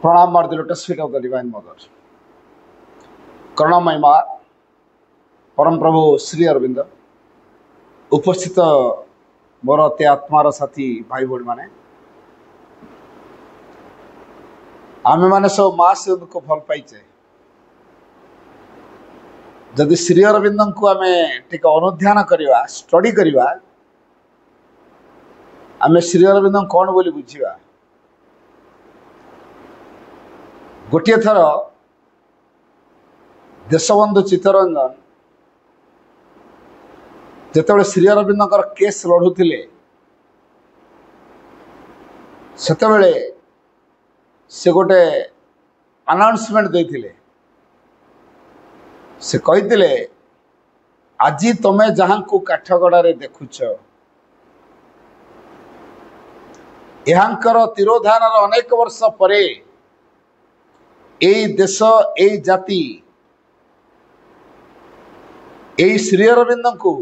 Pranam are the lotus feet of the Divine Mother. Karunamai Ma, Param Prabhu Sri Aurobindo, उपस्थित मोर ते आत्मार साथी भाई भौणी माने आमे माने सब माँ से उनको भल पाइचे जदि श्री अरविंद को आमे टिके अनुध्यान करिवा स्टडी करिवा आमे श्री अरविंद कौन बोली बुझिवा गोटे थर देशबंधु चित्तरंजन जिते श्री अरविंद केस लड़ुले से गोटे अनाउंसमेंट देथिले से कही आज तमे जहाँ को काठगड़ा देखुच यांकर तिरोधान अनेक वर्ष परे एई देश एई जाति एई श्री अरविंद को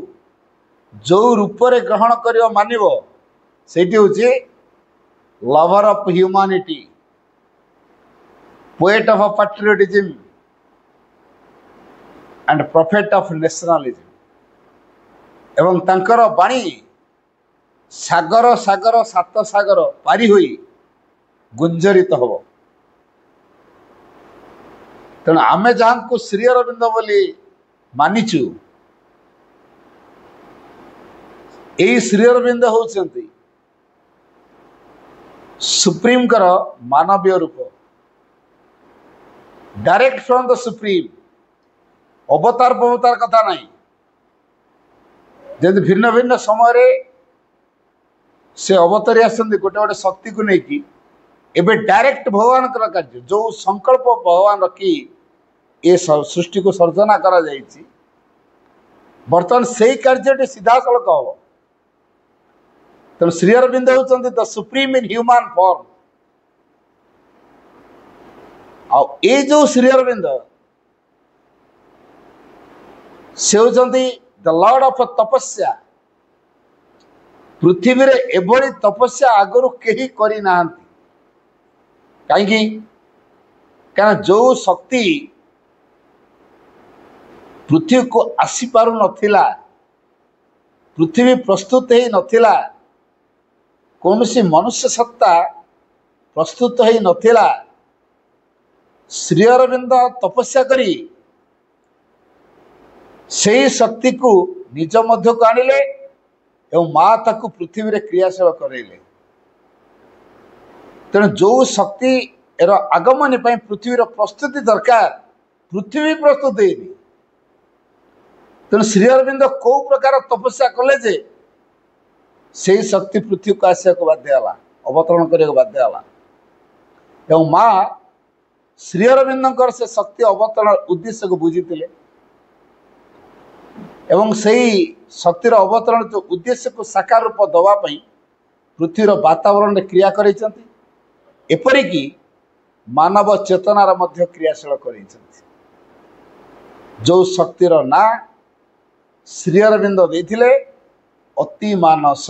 जो रूपरे ग्रहण करियो मानिबो सेठी होची lover of humanity poet of patriotism and prophet of nationalism एवं तांकर बाणी सागर सागर सात सागर पारी होई गुंजरित होबो तेणु आमे जहाँ को श्री अरविंद बोली मानिचु यही श्री अरविंद होउछंती सुप्रीम कर मानवीय रूप डायरेक्ट फ्रॉम द सुप्रीम अवतार पवतार कथा नहीं जब भिन्न भिन्न समय से अवतारी आसती गोटे गोटे शक्ति को लेकिन एबे डायरेक्ट भगवान कार्य जो संकल्प भगवान रखी ये सृष्टि को सर्जना करा जायछि बर्तमान से कार्य सीधा सड़क हम तेणु श्री अरविंद होउछंती the supreme in human form आ ए जो श्री अरविंद से होउछंती द लॉर्ड ऑफ तपस्या पृथ्वी रे एभली तपस्या आगरु केही करि नाहंती कहीं क्या जो शक्ति पृथ्वी को आसी पारु नथिला पृथ्वी प्रस्तुत ही नथिला कौन सी मनुष्य सत्ता प्रस्तुत ही नथिला श्री अरविंद तपस्या करी से शक्ति को निज मध्य को आनिले एवं माँ ताकू पृथ्वी रे क्रियाशील करैले तेणु जो शक्ति एर आगमन पृथ्वीर प्रस्तुति दरकार पृथ्वी प्रस्तुत है तेणु श्री अरविंद कौ प्रकार तपस्या कले जे से शक्ति पृथ्वी को आसिया को बाध्य अवतरण करने बाध्य एवं माँ श्री अरविंद से शक्ति अवतरण उद्देश्य को बुझीते एवं से शक्तिर अवतरण जो उद्देश्य को साकार रूप दवाई पृथ्वीर वातावरण में क्रिया कर एपरिकी मानव चेतनार मध्य क्रियाशील कर जो शक्तिर ना श्री अरविंद देथिले अति मानस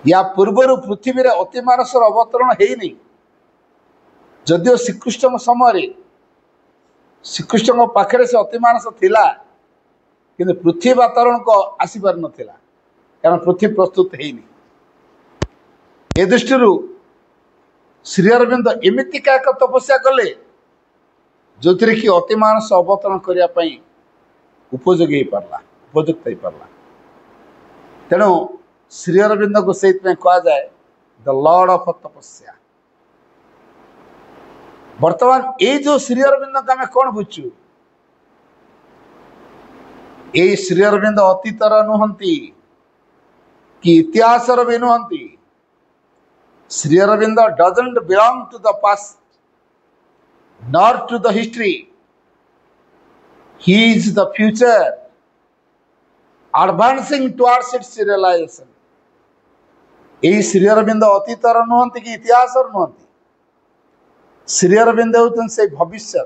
या पूर्वर पृथ्वी रे अति मानसर अवतरण हेनी जदिओ श्रीकृष्ण समय श्रीकृष्ण पाखे से अति मानस थिला किंतु पृथ्वी वातावरण को आसी पार नथिला कारण पृथ्वी प्रस्तुत हेनी ए दृष्टि श्री अरविंद एमितिका एक तपस्या कले जो थी कि अति मानस अवतरण करने उपयोगी हो पारला उपयुक्त हो पारला तेणु श्री अरविंद को से कह जाए द लॉर्ड ऑफ तपस्या वर्तमान ये जो श्री अरविंद को आम कौन बुझु ये श्री अरविंद अतीतर नुहंती कि इतिहासर भी नुहंती Shri Arvind doesn't belong to the past nor to the history. He is the future advancing towards its realization. यही श्री अरविंद अतीतर नुहंती कि इतिहासर नुहंती श्री अरविंद होउछन से भविष्य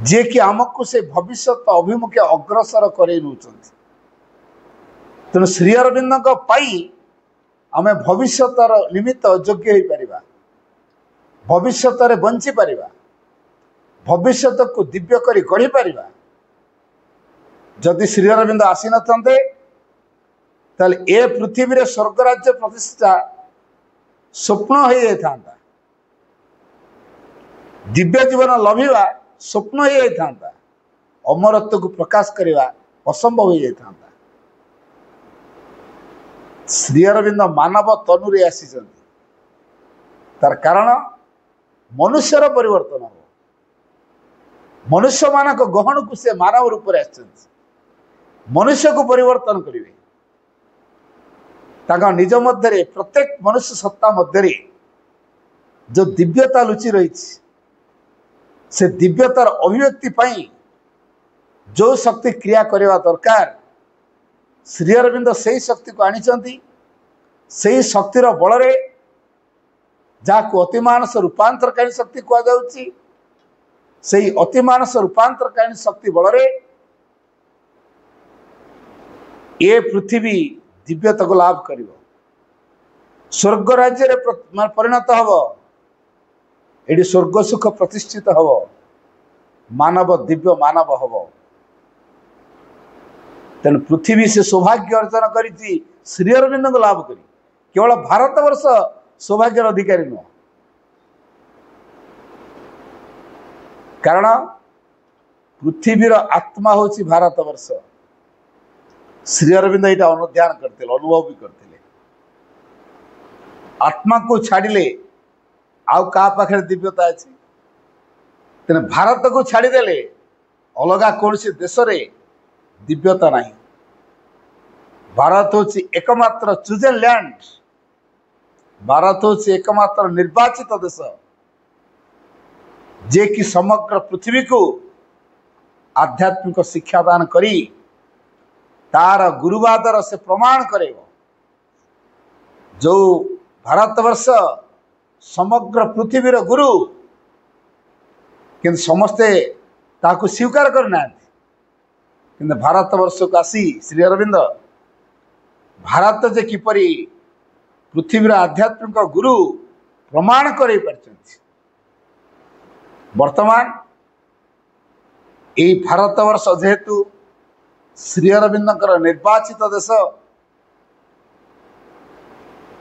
जे कि आमको से भविष्य अभिमुखे अग्रसर करे नउछन तेणु श्री अरविंद पाई आमे भविष्यतर निमित्त योग्य हो पारिबा, भविष्यत रे बंची पारिबा, भविष्यत को दिव्य करी गढ़ी पारिबा। जदि श्री अरविंद आसी नथंते ताले ए पृथ्वी रे स्वर्ग राज्य प्रतिष्ठा स्वप्न हो जाता, दिव्य जीवन लभिवा स्वप्न हो जाता, अमरत्व को प्रकाश करवा असंभव हो जाता। श्री अरविंद मानव तनुरे आसी, तार कारण मनुष्यर परिवर्तन हो, मनुष्य मान गहन को से मानव रूप में आस, मनुष्य को परिवर्तन करेंगे। निज मध्य प्रत्येक मनुष्य सत्ता मध्य जो दिव्यता लुचि रही से दिव्यतार अभिव्यक्ति पाई जो शक्ति क्रिया करवा दरकार, श्री अरविंद से शक्ति को आनी, से शक्तिर बल जहाँ को अतिमानस रूपांतरकारी शक्ति कहुच्छी, से अतिमानस रूपांतरकारी शक्ति बल ये पृथ्वी दिव्यता को लाभ कर स्वर्ग राज्य परिणत हम, ये स्वर्ग सुख प्रतिष्ठित हम, मानव दिव्य मानव हम। तेणु पृथ्वी से सौभाग्य अर्जन कर श्री अरविंद को लाभ करी, केवल भारतवर्ष सौभाग्यर अधिकारी नुह, कारण पृथ्वीर आत्मा हूँ भारतवर्ष। श्री अरविंद यहाँ अनुध्यान करते, अनुभव भी करते। आत्मा को छाड़िले आउ का पाखे दिव्यता अच्छी, तेने भारत को छाड़देले अलगा कौन सी देश रे दिव्यता नहीं। भारत हूँ एकमात्र चूजन लैंड, भारत हूँ एकमात्र निर्वाचित देश जे कि समग्र पृथ्वी को आध्यात्मिक शिक्षा दान करी तार गुरुवादर से प्रमाण करेगा। जो भारतवर्ष समग्र पृथ्वीर गुरु, किंतु समस्ते ताकू स्वीकार करना, किंतु भारतवर्ष को आसी श्री अरविंद भारत जे किपरि पृथ्वीर आध्यात्मिक गुरु प्रमाण कर वर्तमान यही भारतवर्ष जेहेतु श्री अरविंद निर्वाचित देश,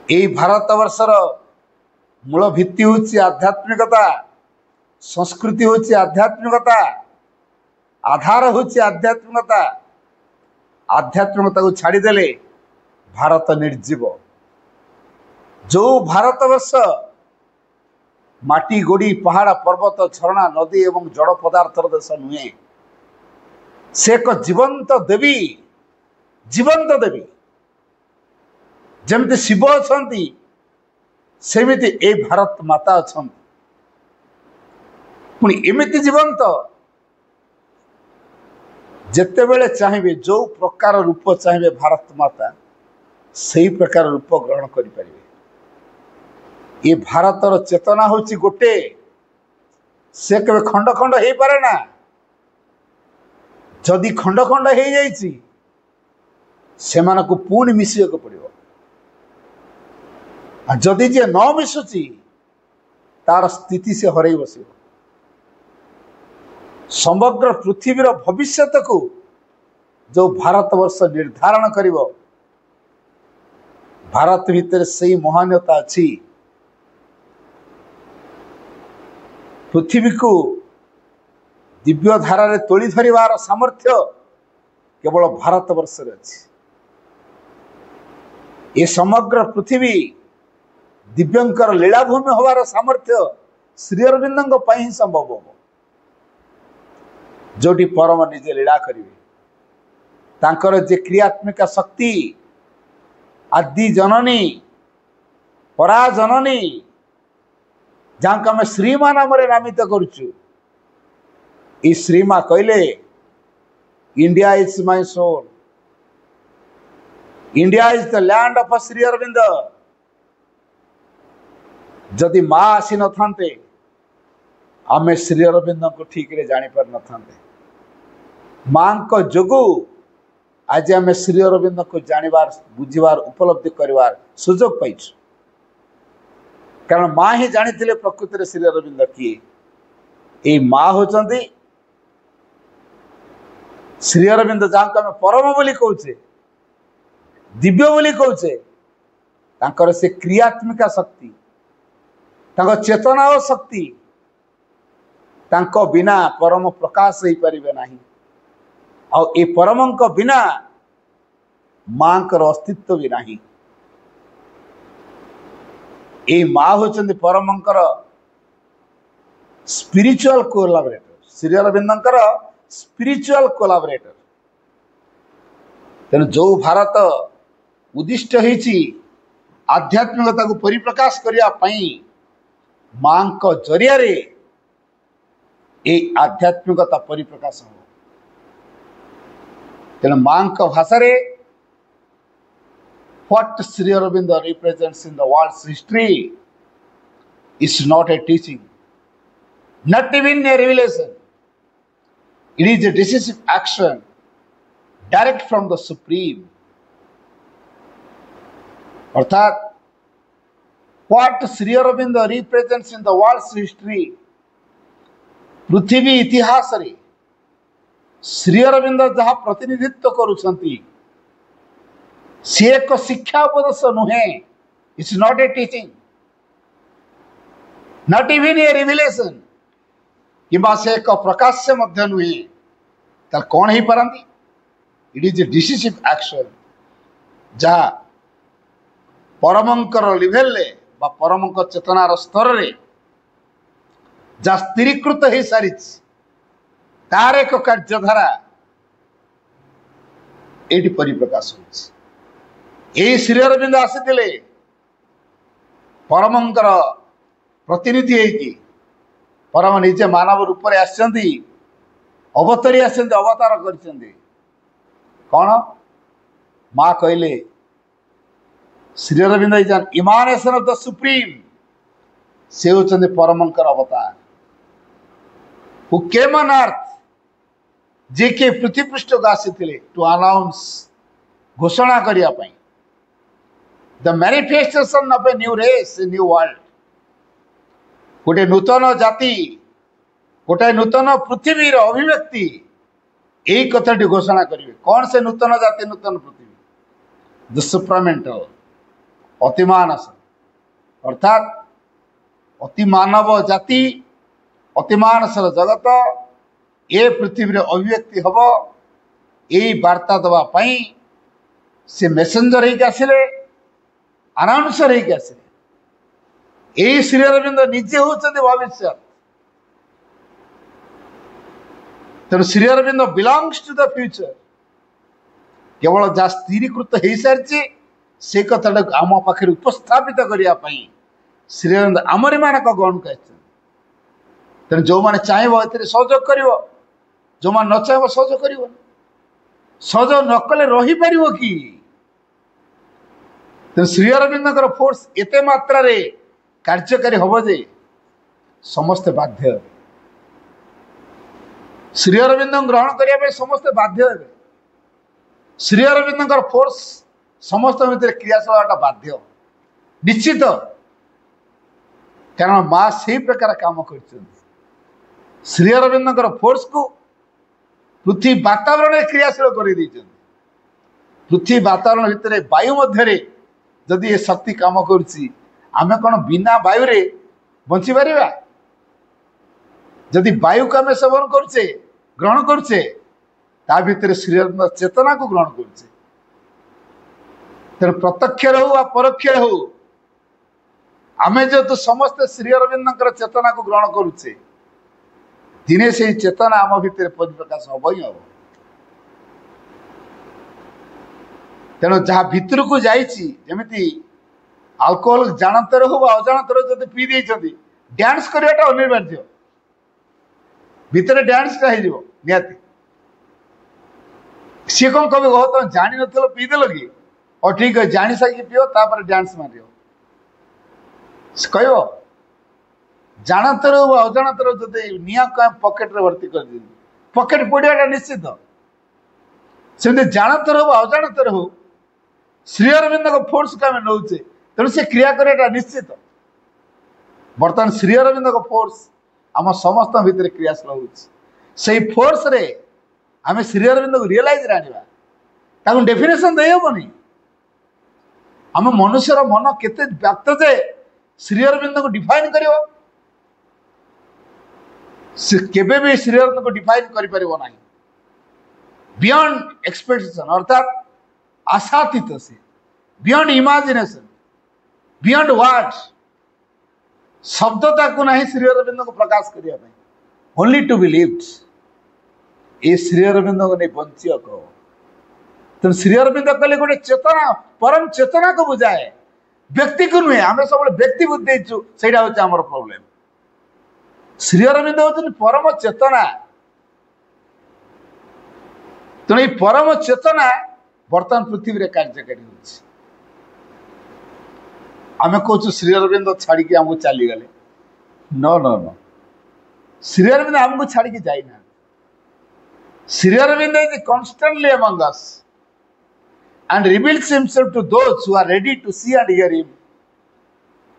यही भारतवर्षर मूल भित्ति हूँ आध्यात्मिकता, संस्कृति हूँ आध्यात्मिकता, आधार हूँ आध्यात्मिकता। आध्यात्मिकता को छाड़देले भारत निर्जीव। जो भारतवर्ष माटी गोड़ी पहाड़ पर्वत झरणा नदी एवं जड़ पदार्थर देश नुहे, से एक जीवंत देवी, जीवंत देवी जमती शिव अच्छा सेमिति ए भारत माता अच्छा, पुणी एमती जीवंत जितेबले चाहिए जो प्रकार रूप चाहिए भारत माता से प्रकार रूप ग्रहण करें। ये भारतर चेतना हूँ गोटे, से कभी खंड खंड हो पारे ना। जदि खंड खंड हो जाइए से पुणी मिसक पड़ो, जदि जे न मिशुची तार स्थिति से हर बस। समग्र पृथ्वीर भविष्यत को जो भारतवर्ष निर्धारण कर, भारत भितर से महानता अच्छी। पृथ्वी को दिव्य धारा रे तोली धरिवार सामर्थ्य केवल भारतवर्ष अच्छी। ये समग्र पृथ्वी दिव्यंकर लीलाभूमि होवार सामर्थ्य श्री अरविंद ही संभव हो, जोटी परम निजे लीला करेंगे। तांकर जे क्रियात्मिक शक्ति आदि जननी परा जननी जहाँ को आम श्रीमा नाम नामित करुचु, ई श्रीमा कहले India is my soul, India is the land of Shri Aurobindo. जदि माँ आसी न थांते आमे श्री अरविंद को ठीक रे जानी पर न थांते। माँ को जोगु आज आम श्री अरविंद को जानिबार बुझिबार उपलब्धि करिवार सुजोग पाइछु। कारण माँ ही जानी प्रकृति श्री अरविंद किए। ये माँ होचंदी श्री अरविंद जहाँ को आम परम बोली कहचे, दिव्य बोली कहचे, तांकर से क्रियात्मिका शक्ति, तांको चेतना और शक्ति, तांको बिना परम प्रकाश हो पारिबे नाही। और ये परमंक बिना मां कर अस्तित्व भी नहीं। ये माँ होचंदी परमंकर spiritual collaborator, Shri अरविंदंकर spiritual collaborator. तेणु जो भारत उद्दिष्ट होईची आध्यात्मिकता को परिप्रकाश करिया पई मां को जरिया रे ए आध्यात्मिकता परिप्रकाश हो। तेणु मां को भाषा रे what Sri Aurobindo represents in the world's history is not a teaching, not even a revelation. It is a decisive action direct from the Supreme. अर्थात what Sri Aurobindo represents in the world's history, पृथ्वी इतिहास रे श्री अरविंद जहाँ प्रतिनिधित्व करुछंती सी एक शिक्षा उपदेश नुहे। It's not a teaching, not even a revelation, किंबा से एक प्रकाश मध्य नुहे। तार कौन ही पारंती? It is a decisive action जहाँ परमंकर लेवल ले बा परमंक चेतनार स्तर रे जहाँ स्थिरीकृत हो सारी तार एक कार्यधारा ये परिप्रकाश हो। यही श्री अरविंद आसीथिले परमंकर प्रतिनिधि होइकी परम निजे मानव रूप में आसचंदी, अवतरी आसचंदी, अवतार करचंदी। कौन? माँ कहले Shri Aurobindo is an emanation of the supreme. से होचंदी परमंकर अवतार हु केम ऑन अर्थ, जे के पृथ्वी पृष्ठ को आसीथिले टू अनाउंस, घोषणा करिया पई the manifestation of a new race, a new world, गोटे नूतन जाति, गोटे नूतन पृथ्वी अभिव्यक्ति, यही कथाटी घोषणा करेंगे। कौन से नूतन जाति, नूतन पृथ्वी? द सुप्रामेंटल, अतिमानस, अर्थात अतिमानव जाति, अतिमानसर जगत ये पृथ्वी अभिव्यक्ति हम। यही वार्ता दवा पाई से मेसेंजर ही आसिले, अनाउंसर ही आसिले। यही श्री अरविंद निजे होचंदी भविष्य। तेणु Shri Aurobindo belongs to the future. केवल जहाँ स्थिरीकृत हो सारी से कथा आम पाखे उपस्थापित करने श्री अरविंद आमरी मान गण को तेणु जो मैंने चाहब ए सहयोग कर, जो मैंने न चाहब सहयोग कर, सहयोग न कले रहीपर कि? तेणु श्री अरविंद फोर्स एते मात्रा रे कार्यकारी हम जे समस्ते बाध्य हे। श्री अरविंद ग्रहण करने समस्ते बाध्य हे। श्री अरविंद फोर्स समस्त भितर क्रियाशील बाध्य निश्चित, कारण माँ से प्रकार काम कर श्री अरविंद फोर्स को पृथ्वी वातावरण क्रियाशील कर। पृथ्वी वातावरण भितर वायु मध्य जदि ये शक्ति काम करुच्ची, आमे कौन बिना वायु रे बंची पारिबा? जदि वायु को आम सेवन करुचे, ग्रहण करुचे, ता भितर श्री अरविंद चेतना को ग्रहण करुचे। तेणु प्रत्यक्ष हो आ परोक्ष हो आमे जो समस्त श्री अरविंद चेतना को ग्रहण करुचे, दिने से चेतना आम भितर परिप्रकाश हम ही हम। तेणु जहाँ भितर को जामी आल्कोहल जानतर हो अजाणतर जब पी देती डांस करवाटा अनिवार्य। भितर डांसटा हो निहाती सी कौन कह तुम जान न पीदेल कि और ठीक है जानी सारी पीओ तापर डांस मार कह जानतर हो अजाणतर जब निया को पकेट रे भर्ती कर पकेट पड़ाटा निश्चित। सेमती जानतर हो अजाणतर हो श्री अरविंद को फोर्स को आम नौचे तेणु से क्रिया कराटा निश्चित। बर्तमान श्री अरविंद को फोर्स आम समस्त भितर क्रियाशील हो फोर्स रे आम श्री अरविंद को रियलाइज आने डेफिनेशन दे हेनी। आम मनुष्यर मन केते व्याप्त जे श्री अरविंद को डिफाइन कर केबे भी श्री अरविंद को डिफाइन कर पारिबो नाही बियॉन्ड एक्सपेक्टेशन अर्थात आशातीत से बियॉन्ड इमेजिनेशन बियॉन्ड वर्ड्स शब्दता को नहीं श्री अरविंद को प्रकाश करने ओनली टू बी लिव्ड ये श्री अरविंद को नहीं बंचिया कहो तेणु श्री अरविंद कहले गोटे चेतना परम चेतना को बुझाए व्यक्ति को नुहे आम सब व्यक्ति बुद्धि से आमर प्रोब्लेम श्री अरविंद होती परम चेतना तेणु ये परम चेतना बर्तमान पृथ्वी में कार्यकारी होमें कौच श्री अरविंद छाड़ी आमको चलीगले न न न श्री अरविंद आमको छाड़ी जाइना Shri Aurobindo is constantly among us and reveals himself to those who are ready to see and hear him.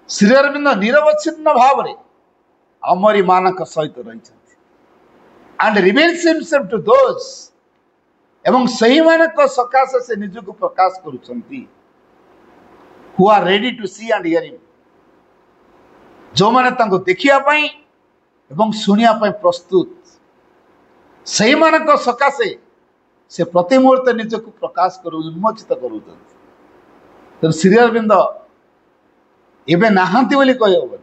Shri Aurobindo निरवच्छिन्न भाव रे अमरी मानक सहित रही and reveals himself to those एवं सही मानक सकाशे से निजको प्रकाश करुछंती who are ready to see and hear him जो माने तांको देखिया पई एवं सुनिया पई प्रस्तुत सही मानक सकाशे से प्रति मुहूर्त निजको प्रकाश कर उन्मोचित कर श्री अरविंद एवं नहांती बोली कह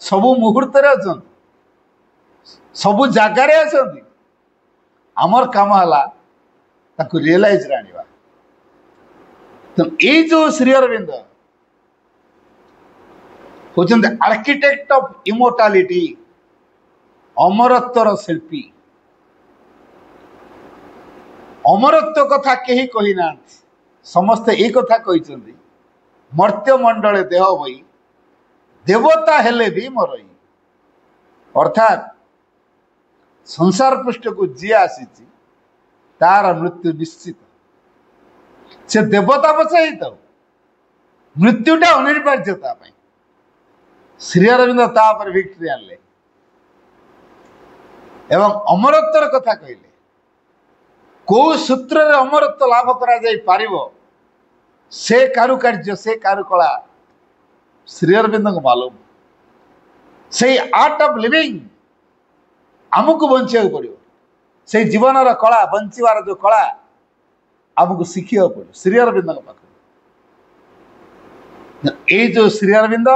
सबु मुहूर्त अच्छा सबु जगार अच्छा आमर काम है रियलाइज आने तो ये जो श्री अरविंद होचंदे आर्किटेक्ट ऑफ इमोर्टालिटी अमरत्वर शिल्पी अमरत्व कथा कहीं कही ना समस्ते ये कथा कही मर्त्य मंडले देह बई देवता हेले भी मरई अर्थात संसार पृष्ठ को जी आसी तार मृत्यु निश्चित से देवता बचाई तो मृत्युटा अनिर्वार्यता श्री अरविंद तापर विक्ट्री आनले एवं अमरत्वर कथा कहले कौ सूत्र अमरत्व लाभ करा जाई पारिबो से कारुकार्य से कारुकला श्री अरविंद को मालूम से आर्ट ऑफ लिविंग आमको बंचा पड़ो से जीवन कला बंचार जो कला आमको शिखा पड़ो श्री अरविंद पाख ये जो श्री अरविंद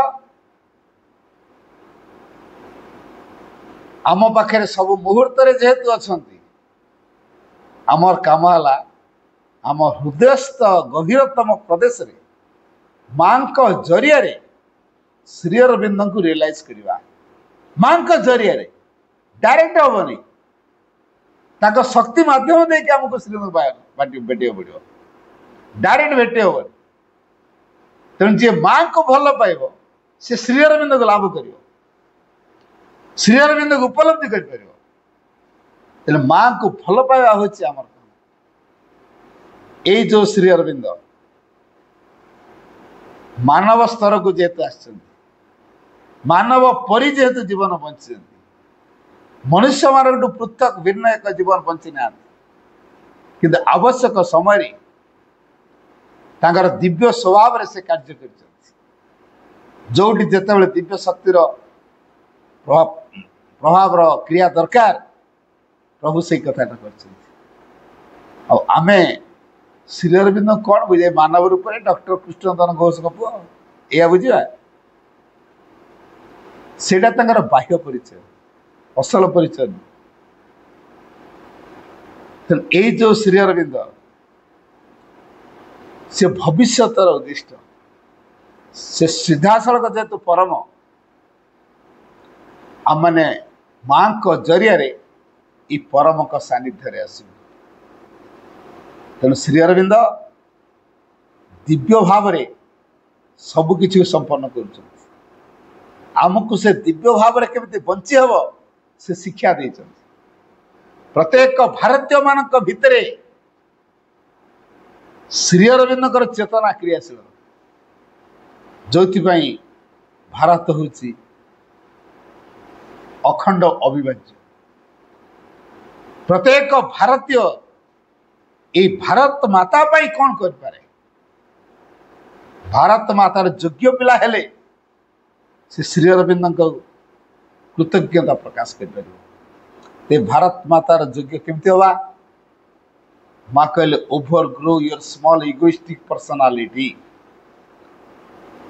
आम पाखे सब मुहूर्त जेहेतु अच्छा आमर काम है आम हृदयस्थ गभीरतम प्रदेश रे मां को जरिया रे श्री अरविंद को रियलाइज करवा मां को जरिया रे डायरेक्ट हेनी ताको शक्ति माध्यम दे कि आमको श्री अरविंद भेटे पड़ो डायरेक्ट भेटे हेनी तेणु जी मां को भल पाइब से श्री अरविंद को लाभ कर श्री अरविंद को उपलब्धि कर मां को भल पाइबा होची आमर ये जो श्री अरविंद मानव स्तर को जेहेतु आस मानव परी जेहेतु जीवन बंची मनुष्य मान पृथक भिन्न एक जीवन बंची ना किंतु आवश्यक समय दिव्य स्वभाव से कार्य कर जोटी जिते दिव्य शक्तिर प्रभाव क्रिया दरकार प्रभु से कथा आमे श्री अरविंद कौन बुझे मानव रूप में डॉक्टर कृष्णनंदन घोष का पुआ या बुझा से बाह्य परिचय असल परिचय ये जो श्री अरविंद से भविष्यतर उद्दिष्ट से सीधासलख जेहेतु परम आम मैंने मां को जरिया परम का सानिध्य आस तेणु श्री अरविंद दिव्य भाव रे सबकि संपन्न करमको से दिव्य भाव में केमी बंची हम से शिक्षा दे प्रत्येक भारतीय मान भितर श्री अरविंदर चेतना क्रियाशील जो भारत हूँ अखंड अविभाज्य प्रत्येक भारतीय ये भारत माता पाई कौन कर पारे भारत मातार योग्य पिला हेले से श्री अरविंद कृतज्ञता प्रकाश कर भारत मातार योग्य केमती हवा माँ कहले overgrow your small egoistic personality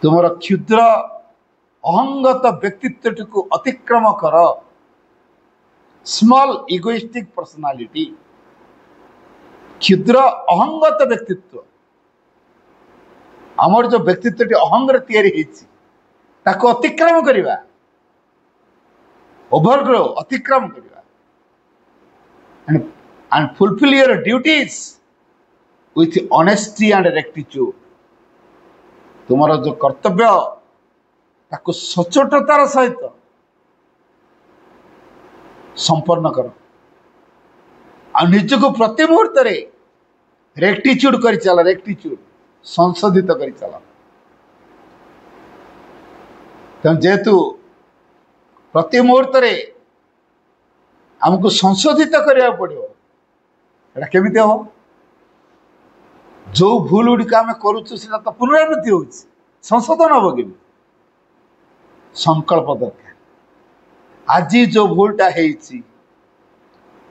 तुमर क्षुद्र अहंगत व्यक्तित्व को अतिक्रम कर स्मॉल इगोइस्टिक पर्सनालिटी क्षुद्र अहंगत व्यक्तित्व आमर जो व्यक्तित्व अहंगर ताको अतिक्रम करवा ओवरग्रो अतिक्रम करवा and fulfil your duties with honesty and rectitude तुमर जो कर्तव्य ताको सचोटतार सहित संपन्न कर निज को प्रति मुहूर्त रेक्टिट्यूड कर चल रेक्टिट्यूड संशोधित कर चल जेहेतु प्रति मुहूर्त आमको संशोधित करने पड़ो केमी हम जो भूल गुड़िक आम करुच्छे तो पुनरावृत्ति हो संशोधन हम कि संकल्प दरकार आज जो भूलटा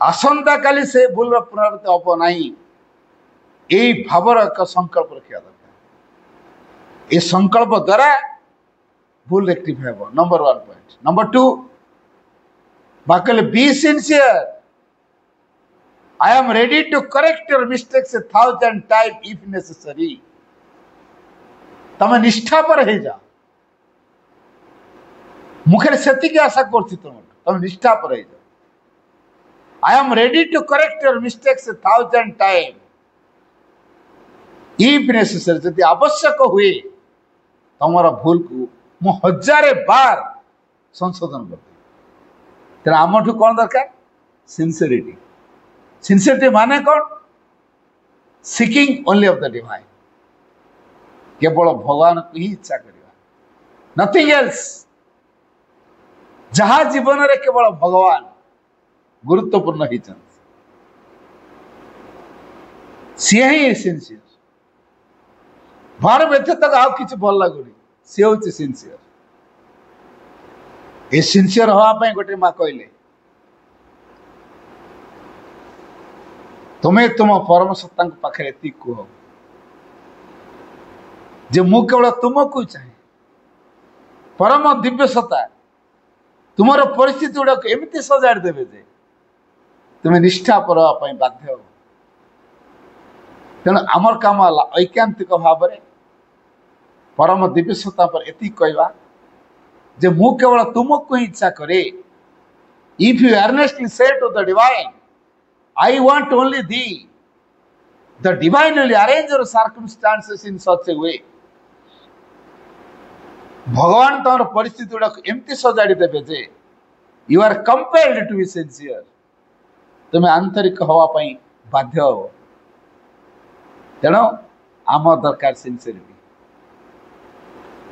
आसंता काली से भूल पुनरावृत्ति हम ना यही भावर एक संकल्प रखा दरकार ये संकल्प द्वारा भूल रेक्टिफाई हम number 1 point number 2 buccal be sincere I am ready to correct your mistakes 1,000 times if necessary तमे निष्ठा पर हे जा मुखे सेति के आशा करछि तमे निष्ठा पर हे जा I am ready to correct your mistakes 1,000 times if necessary यदि आवश्यक हुए तमरा भूल को मु 1000 बार संशोधन कर तेरा आमठू कौन दरकार सिंसियरिटी सिंसियरिटी माने कौन seeking only of the divine केवल भगवान को ही इच्छा करवा नथिंग एल्स जहाँ जीवन रे केवल भगवान गुरुत्वपूर्ण ही सी ही सिंसियर भार व्यतीत आउ कि भल लगुनि सी हूँ सिंसियर ये सिंसियर हाँपाई गोटे माँ कहले तुम्हें तुम परम सत्ता पाखे ये कह जे मु केवल तुमको चाहे परम दिव्य सत्ता तुमर परिस्थिति गुड़ाक एमती सजाड़ देवे जे तुम्हें निष्ठा पर बाध्य हो तेणु आमर काम ऐकांतिक भाव में परम दिव्य सत्ता पर एति कहवा जे मु केवल तुमको ही इच्छा करे if you earnestly say to the divine I want only thee. The divine will arrange your circumstances in such a way. भगवान तमर परिस्थिति गुड़ा एमती सजाड़ी देवे जे you are compelled to be sincere तुम्हें आंतरिक हवापाई बाध्य हो तेणु आम दरकार सिंसियरिटी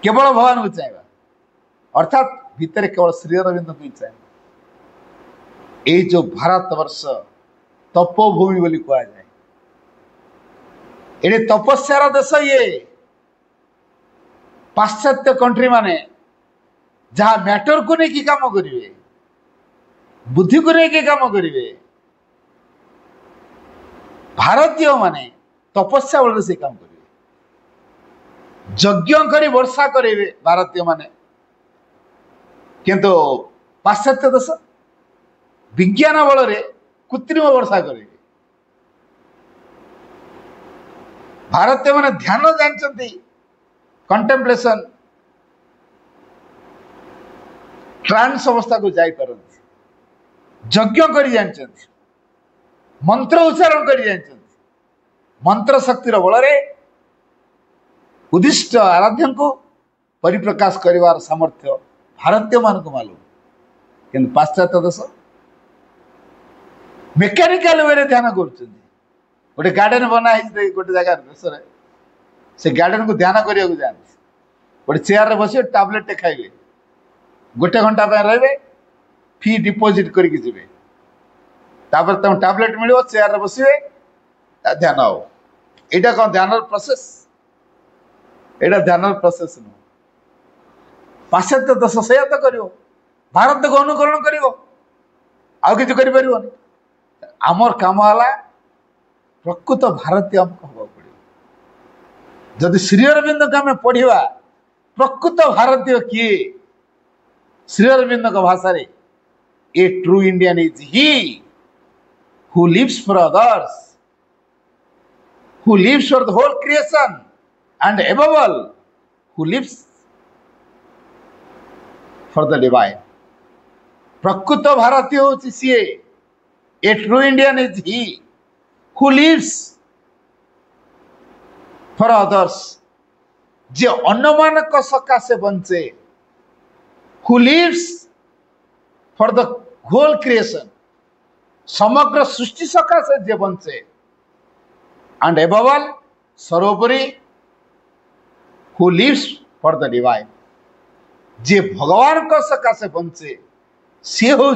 केवल भगवान को चाहिए अर्थात भितर केवल श्री अरविंद को चाहिए ये जो भारत वर्ष तपोभूमि बोली कह जाए ये तपस्यार देश ये पाश्चात्य कंट्री माने जहाँ मैटर को नहीं काम करेंगे बुद्धि को नहीं काम करेंगे भारतीय माने तपस्या बल से काम करेंगे यज्ञ करी वर्षा करेंगे भारतीय माने किंतु पाश्चात्य देश विज्ञान बल कृत्रिम वर्षा करेंगे भारतीय माने ध्यान जानते कंटेम्पलेशन ट्रांस अवस्था को जाई पारंती यज्ञ करी जानते मंत्र उच्चारण करी जानते मंत्र शक्तिर बल उद्दिष्ट आराध्य को परिप्रकाश करिवार सामर्थ्य भारतीय मान को मालूम किंतु पाश्चात्य देश मेकानिकल वे ध्यान कर गोटे गार्डन बना गोटे जगार देश से गार्डन को ध्यान करने को जाती गोटे चेयर रे बस टैबलेट खाइबे गोटे घंटा रे फी डिपोजिट करके जी तुम टैबलेट मिल चेयर रे बसवे ध्यान हो यहाँ कौन ध्यान प्रोसेस यहाँ ध्यान प्रोसेस नुह पाश्चात्य देश से तो कर भारत को अनुकरण कर आउ कि आमर काम है प्रकृत भारतीय आमको हवा पड़े जदि श्री अरविंद को आम पढ़ा प्रकृत भारतीय किए श्री अरविंद भाषा a true Indian is he who lives for others who lives for the whole creation and above all who lives for the divine प्रकृत भारतीय होची CA A true Indian is he who lives for others जे अन्य मानक सकाशे बंचे who lives for the whole creation समग्र सृष्टि सकाशे जे बंचे and above all सर्वोपरि who lives for the divine जे भगवान को सकाशे बंचे सी हूँ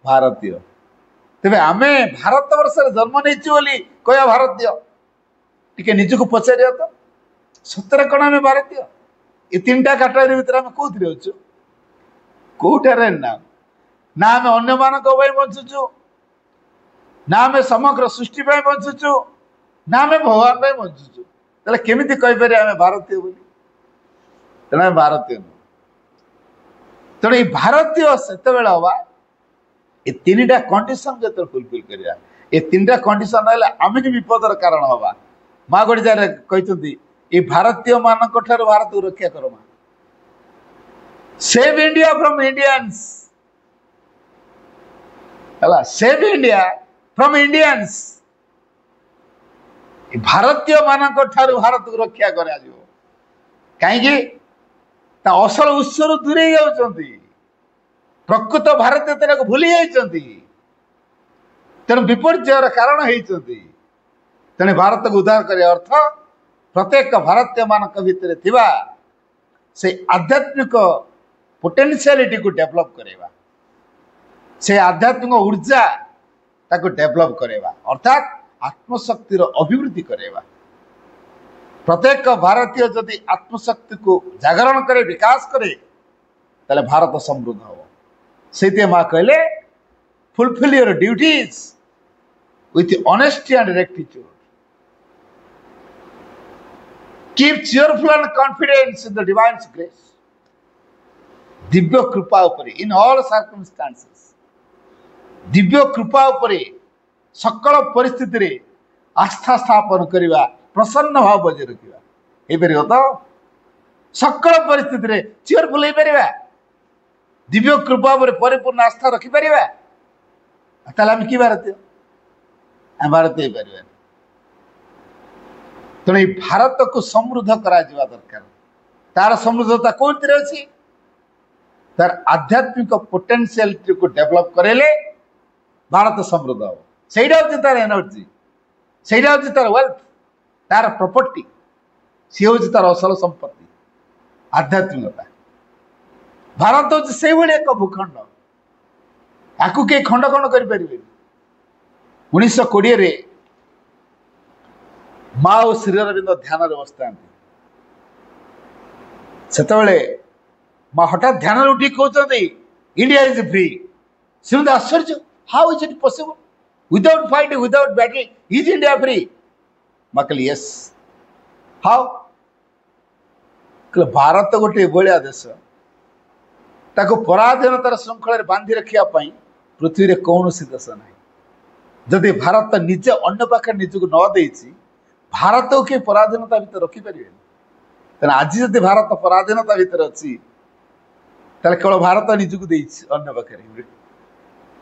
भारतीय तेरे आम भारत वर्ष जन्म नहीं कह भारतीय टी निजक पचार तो सतरे कौन आम भारतीय ये तीन टा कैटेगरी भितर आम कौन अच्छु कौटार ना आम अन्य मान बंचुचु ना आम समग्र सृष्टि बंचुचु ना आम भगवान बंचुचु तेल केमी कहीपर आम भारतीय बोली तेना भारतीय नुह तेणु ये भारतीय से हवा ये तीन टा कंडीशन जो फुलफिल करा ये तीन टा कंडीशन आम भी विपदर कारण हवा माँ गोटे जगह कहते ये भारतीय मान भारत को रक्षा कर माँ save India from Indians save India from Indians भारतीय मान भारत को रक्षा करा कहीं असल उत्स दूरे जाती प्रकृत भारतीय को भूली जाती तेणु विपर्ययर कारण होती तेणु भारत को उद्धार करने अर्थ प्रत्येक भारतीय मान भितर थिबा से आध्यात्मिक पोटेंशियलिटी को डेवलप करवा से आध्यात्मिक ऊर्जा ताको डेवलप करवा अर्थात आत्मशक्तिर अभिवृद्धि करवा प्रत्येक भारतीय जदि आत्मशक्ति को जागरण करे विकास करे ताले भारत समृद्ध हो से माँ कहले fulfil your duties with honesty and rectitude keep cheerful and confidence in the divine grace Divya कृपा उपरे इन ऑल सर्कमस्टांसेस दिव्य कृपा उपरे सकल परिस्थिति रे आस्था स्थापन करवा प्रसन्न भाव बजाय रखा तो सकल परिस्थिति रे चीयरफुल हो पार दिव्य कृपा पर परिपूर्ण आस्था रखिपर आम कि भारतीय आम भारतीय हो पार तेणु भारत को समृद्ध करा दरकार तार समृद्धता कौन अच्छी तार आध्यात्मिक पोटेंशियलिटी को डेवलप करेले भारत समृद्ध हो सहीटा हूँ तार एनर्जी सहीटा हूँ तार वेल्थ तार प्रॉपर्टी सी हूँ तार असल संपत्ति आध्यात्मिकता भारत हूँ से एक भूखंड आपको कई खंड खंड करें 1920 माँ और श्री अरविंद ध्यान बसता से माँ हठात ध्यान उठी कहते इंडिया इज फ्री सी आश्चर्य how is it possible without fighting without battle is India free माँ कहली यस हाउ भारत गोटे भाया देश ताको पराधीनतार श्रृंखल बांधि रखापी पृथ्वी रे कौन सी देश ना जदि भारत निजे अन्य पाखे निजक न देती भारत को किए पराधीनता भितर रखिपर तेना आज जदि भारत पराधीनता भितर अच्छी केवल भारत निजक अन्य पाखे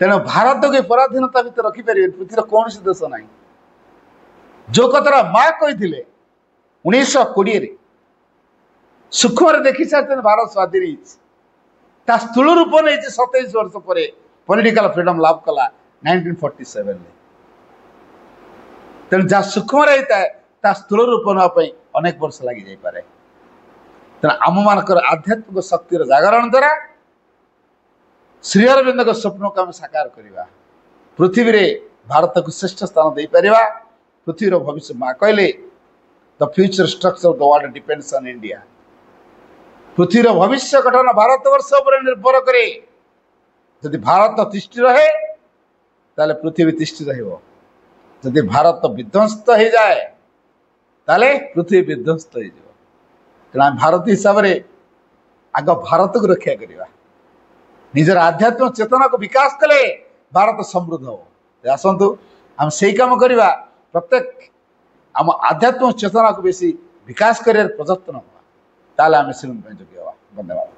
तेणु भारत को पराधीनता भितर रखिपर पृथ्वी कौन सी देश ना जो कथा माँ कही 1920 सूक्ष्म देखी सारी भारत स्वाधीन स्थूल रूप नहीं 27 वर्ष पर पॉलिटिकल फ्रीडम लाभ कला 1947 तेणु जहाँ सूक्ष्म रही है ता स्थूल रूप नापी अनेक वर्ष लग जापे। तेणु आम मान आध्यात्मिक शक्तिर जागरण द्वारा श्री अरविंद स्वप्न को आम साकार करवा। पृथ्वी रे भारत को श्रेष्ठ स्थान दे पारिबा। पृथ्वीर भविष्य माँ कहले the future structure of the world depends on India. पृथ्वीर भविष्य गठन भारतवर्ष पर निर्भर करे। यदि भारत तिष्ठि रहे ताले पृथ्वी तिष्ठि रहिबो। यदि भारत विध्वस्त हो जाए ताले पृथ्वी विध्वस्त हो जाए। तेना भारतीय हिसाब से आग भारत को रक्षा करवा। निजर आध्यात्मिक चेतना को विकास कले भारत समृद्ध हो। आसतु आम से काम करवा। प्रत्येक आम आध्यात्मिक चेतना को बेसी विकास कर प्रयत्न हुआ ताले आम श्रीमंत योग्य। धन्यवाद।